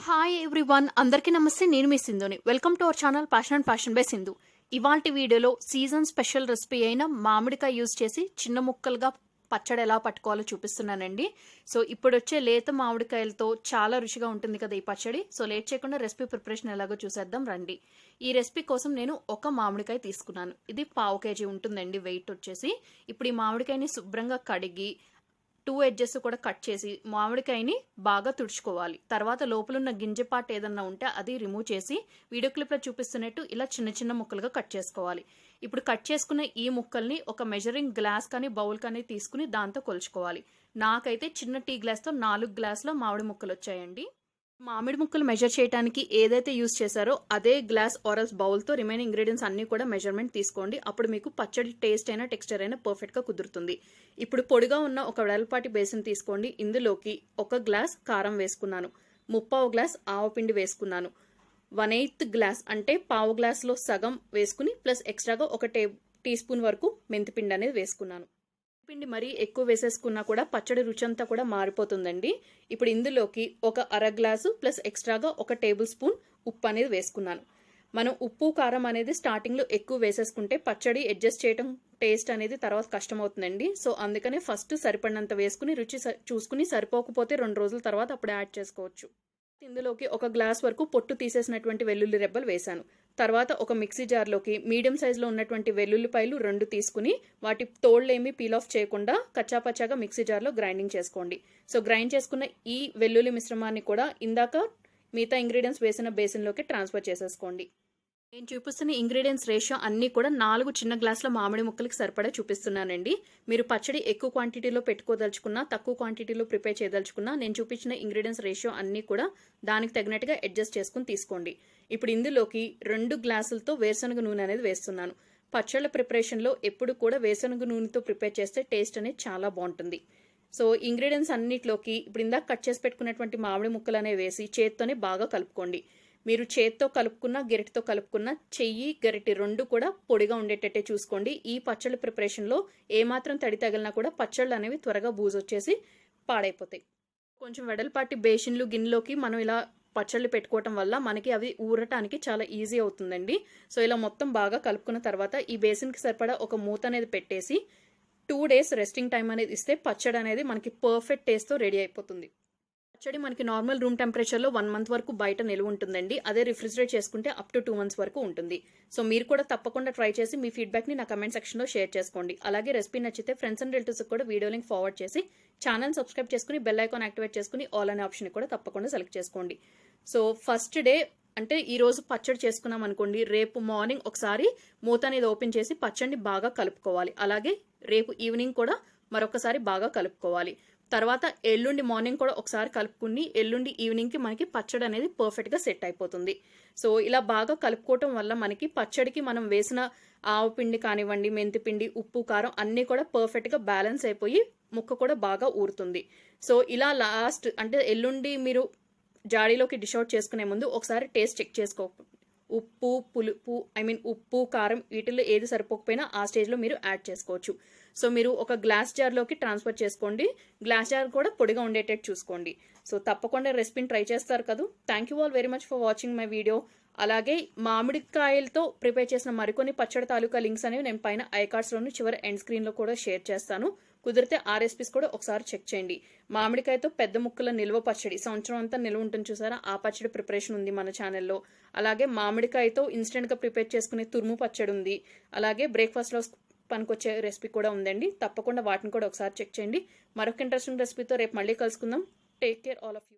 Hi everyone, అందరికీ నమస్తే. నేను మీ సింధుని. Welcome to our channel passion and fashion by Sindhu. ఇవాల్టి వీడియోలో సీజన్ స్పెషల్ రెసిపీ అయిన మామిడికాయ యూజ్ చేసి చిన్న ముక్కలుగా పచ్చడి ఎలా పట్టుకోవాలో చూపిస్తున్నానండి. సో ఇప్పుడు వచ్చే లేత మామిడికాయలతో చాలా రుచిగా ఉంటుంది కదా ఈ పచ్చడి. సో లేట్ చేయకుండా రెసిపీ ప్రిపరేషన్ ఎలాగో చూసేద్దాం రండి. ఈ రెసిపీ కోసం నేను ఒక మామిడికాయ తీసుకున్నాను. ఇది 1/2 kg ఉంటుందండి వెయిట్ వచ్చేసి. ఇప్పుడు ఈ మామిడికాయని శుభ్రంగా కడిగి 2 edges కూడా కట్ చేసి మామిడికాయని బాగా తుడుచుకోవాలి. తర్వాత లోపల ఉన్న గింజ పార్ట్ ఏదన్నా ఉంటే అది రిమూవ్ చేసి వీడియో క్లిప్లో చూపిస్తున్నట్టు ఇలా చిన్న చిన్న ముక్కలుగా కట్ చేసుకోవాలి. ఇప్పుడు కట్ చేసుకున్న ఈ ముక్కల్ని ఒక మెజరింగ్ గ్లాస్ కానీ బౌల్ కానీ తీసుకుని దాంతో కొలుచుకోవాలి. నాకైతే చిన్న టీ గ్లాస్తో 4 గ్లాసుల మామిడి ముక్కలు వచ్చాయండి. మామిడి ముక్కలు మెజర్ చేయడానికి ఏదైతే యూస్ చేశారో అదే గ్లాస్ ఆరల్స్ బౌల్తో రిమైనింగ్ ఇంగ్రీడియంట్స్ అన్ని కూడా మెజర్మెంట్ తీసుకోండి. అప్పుడు మీకు పచ్చడి టేస్ట్ అయినా టెక్స్చర్ అయినా పర్ఫెక్ట్గా కుదురుతుంది. ఇప్పుడు పొడిగా ఉన్న ఒక వెడల్పాటి బేసిన్ తీసుకోండి. ఇందులోకి 1 గ్లాస్ కారం వేసుకున్నాను, 1/2 గ్లాస్ ఆవపిండి వేసుకున్నాను, 1/8 గ్లాస్ అంటే 1/2 గ్లాస్లో సగం వేసుకుని ప్లస్ ఎక్స్ట్రాగా 1 టీ స్పూన్ వరకు మెంతిపిండి అనేది వేసుకున్నాను. పిండి మరీ ఎక్కువ వేసేసుకున్నా కూడా పచ్చడి రుచి అంతా కూడా మారిపోతుందండి. ఇప్పుడు ఇందులోకి 1/2 గ్లాసు ప్లస్ ఎక్స్ట్రాగా 1 టేబుల్ స్పూన్ ఉప్పు అనేది వేసుకున్నాను. మనం ఉప్పు కారం అనేది స్టార్టింగ్లో ఎక్కువ వేసేసుకుంటే పచ్చడి అడ్జస్ట్ చేయడం టేస్ట్ అనేది తర్వాత కష్టమవుతుందండి. సో అందుకనే ఫస్ట్ సరిపడినంత వేసుకుని రుచి చూసుకుని సరిపోకపోతే 2 రోజుల తర్వాత అప్పుడు యాడ్ చేసుకోవచ్చు. ఇందులోకి 1 గ్లాస్ వరకు పొట్టు తీసేసినటువంటి వెల్లుల్లి రెబ్బలు వేశాను. తర్వాత ఒక మిక్సీ జార్లోకి మీడియం సైజులో ఉన్నటువంటి వెల్లుల్లిపాయలు 2 తీసుకుని వాటి తోళ్ళేమీ పీల్ ఆఫ్ చేయకుండా కచ్చాపచ్చాగా మిక్సీ జార్లో గ్రైండింగ్ చేసుకోండి. సో గ్రైండ్ చేసుకున్న ఈ వెల్లుల్లి మిశ్రమాన్ని కూడా ఇందాక మిగతా ఇంగ్రీడియంట్స్ వేసిన బేసిన్లోకి ట్రాన్స్ఫర్ చేసేసుకోండి. నేను చూపిస్తున్న ఇంగ్రీడియంట్స్ రేషియో అన్నీ కూడా 4 చిన్న గ్లాసుల మామిడి ముక్కలకి సరిపడా చూపిస్తున్నానండి. మీరు పచ్చడి ఎక్కువ క్వాంటిటీలో పెట్టుకోదలుచుకున్నా తక్కువ క్వాంటిటీలో ప్రిపేర్ చేయదలుచుకున్నా నేను చూపించిన ఇంగ్రీడియంట్స్ రేషియో అన్నీ కూడా దానికి తగినట్టుగా అడ్జస్ట్ చేసుకుని తీసుకోండి. ఇప్పుడు ఇందులోకి 2 గ్లాసులతో వేరుశనగ నూనె అనేది వేస్తున్నాను. పచ్చళ్ళ ప్రిపరేషన్లో ఎప్పుడు కూడా వేరుశనగ నూనెతో ప్రిపేర్ చేస్తే టేస్ట్ అనేది చాలా బాగుంటుంది. సో ఇంగ్రీడియంట్స్ అన్నిటిలోకి ఇప్పుడు ఇందాక కట్ చేసి పెట్టుకున్నటువంటి మామిడి ముక్కలు అనేవి వేసి చేత్తోనే బాగా కలుపుకోండి. మీరు చేత్తో కలుపుకున్నా గెరిటితో కలుపుకున్నా చెయ్యి గెరిటి 2 కూడా పొడిగా ఉండేటట్టే చూసుకోండి. ఈ పచ్చళ్ళ ప్రిపరేషన్లో ఏమాత్రం తడి తగిలినా కూడా పచ్చళ్ళు అనేవి త్వరగా బూజు వచ్చేసి పాడైపోతాయి. కొంచెం వెడల్పాటి బేసిన్లు గిన్నెలోకి మనం ఇలా పచ్చళ్ళు పెట్టుకోవటం వల్ల మనకి అవి ఊరటానికి చాలా ఈజీ అవుతుందండి. సో ఇలా మొత్తం బాగా కలుపుకున్న తర్వాత ఈ బేసిన్కి సరిపడా ఒక మూత అనేది పెట్టేసి 2 days రెస్టింగ్ టైం అనేది ఇస్తే పచ్చడి అనేది మనకి పర్ఫెక్ట్ టేస్ట్తో రెడీ అయిపోతుంది. పచ్చడి మనకి నార్మల్ రూమ్ టెంపరేచర్లో 1 month వరకు బయట నిల్వ ఉంటుందండి. అదే రిఫ్రిజిరేట్ చేసుకుంటే అప్ టు 2 months వరకు ఉంటుంది. సో మీరు కూడా తప్పకుండా ట్రై చేసి మీ ఫీడ్బ్యాక్ని నా కమెంట్ సెక్షన్లో షేర్ చేసుకోండి. అలాగే రెసిపీ నచ్చితే ఫ్రెండ్స్ అండ్ రిలేటివ్స్కి కూడా వీడియో లింక్ ఫార్వర్డ్ చేసి ఛానల్ సబ్స్క్రైబ్ చేసుకుని బెల్ ఐకాన్ యాక్టివేట్ చేసుకుని ఆల్ అనే ఆప్షన్ కూడా తప్పకుండా సెలెక్ట్ చేసుకోండి. సో ఫస్ట్ డే అంటే ఈ రోజు పచ్చడి చేసుకున్నాం అనుకోండి, రేపు మార్నింగ్ ఒకసారి మూత అనేది ఓపెన్ చేసి పచ్చడిని బాగా కలుపుకోవాలి. అలాగే రేపు ఈవినింగ్ కూడా మరొకసారి బాగా కలుపుకోవాలి. తర్వాత ఎల్లుండి మార్నింగ్ కూడా ఒకసారి కలుపుకుని ఎల్లుండి ఈవినింగ్కి మనకి పచ్చడి అనేది పర్ఫెక్ట్గా సెట్ అయిపోతుంది. సో ఇలా బాగా కలుపుకోవటం వల్ల మనకి పచ్చడికి మనం వేసిన ఆవపిండి కానివ్వండి, మెంతిపిండి, ఉప్పు, కారం అన్నీ కూడా పర్ఫెక్ట్గా బ్యాలెన్స్ అయిపోయి ముక్క కూడా బాగా ఊరుతుంది. సో ఇలా లాస్ట్ అంటే ఎల్లుండి మీరు జాడీలోకి డిష్ అవుట్ చేసుకునే ముందు ఒకసారి టేస్ట్ చెక్ చేసుకో. ఉప్పు, పులుపు ఉప్పు, కారం వీటిల్లో ఏది సరిపోకపోయినా ఆ స్టేజ్లో మీరు యాడ్ చేసుకోవచ్చు. సో మీరు ఒక గ్లాస్ జార్లోకి ట్రాన్స్ఫర్ చేసుకోండి. గ్లాస్ జార్ కూడా పొడిగా ఉండేటట్టు చూసుకోండి. సో తప్పకుండా రెసిపీని ట్రై చేస్తారు కదా. Thank you all very much for watching my video. అలాగే మామిడికాయలతో ప్రిపేర్ చేసిన మరికొన్ని పచ్చడి తాలూకా లింక్స్ అనేవి నేను పైన ఐకార్డ్స్లోను చివరి ఎండ్ స్క్రీన్లో కూడా షేర్ చేస్తాను. కుదిరితే ఆ రెసిపీస్ కూడా ఒకసారి చెక్ చేయండి. మామిడికాయతో పెద్ద ముక్కల నిల్వ పచ్చడి సంవత్సరం అంతా నిల్వ ఉంటుంది చూసారా, ఆ పచ్చడి ప్రిపరేషన్ ఉంది మన ఛానల్లో. అలాగే మామిడికాయతో ఇన్స్టెంట్గా ప్రిపేర్ చేసుకునే తురుము పచ్చడి ఉంది. అలాగే బ్రేక్ఫాస్ట్లో పనికొచ్చే రెసిపీ కూడా ఉందండి. తప్పకుండా వాటిని కూడా ఒకసారి చెక్ చేయండి. మరొక ఇంట్రెస్టింగ్ రెసిపీతో రేపు మళ్ళీ కలుసుకుందాం. Take care all of you.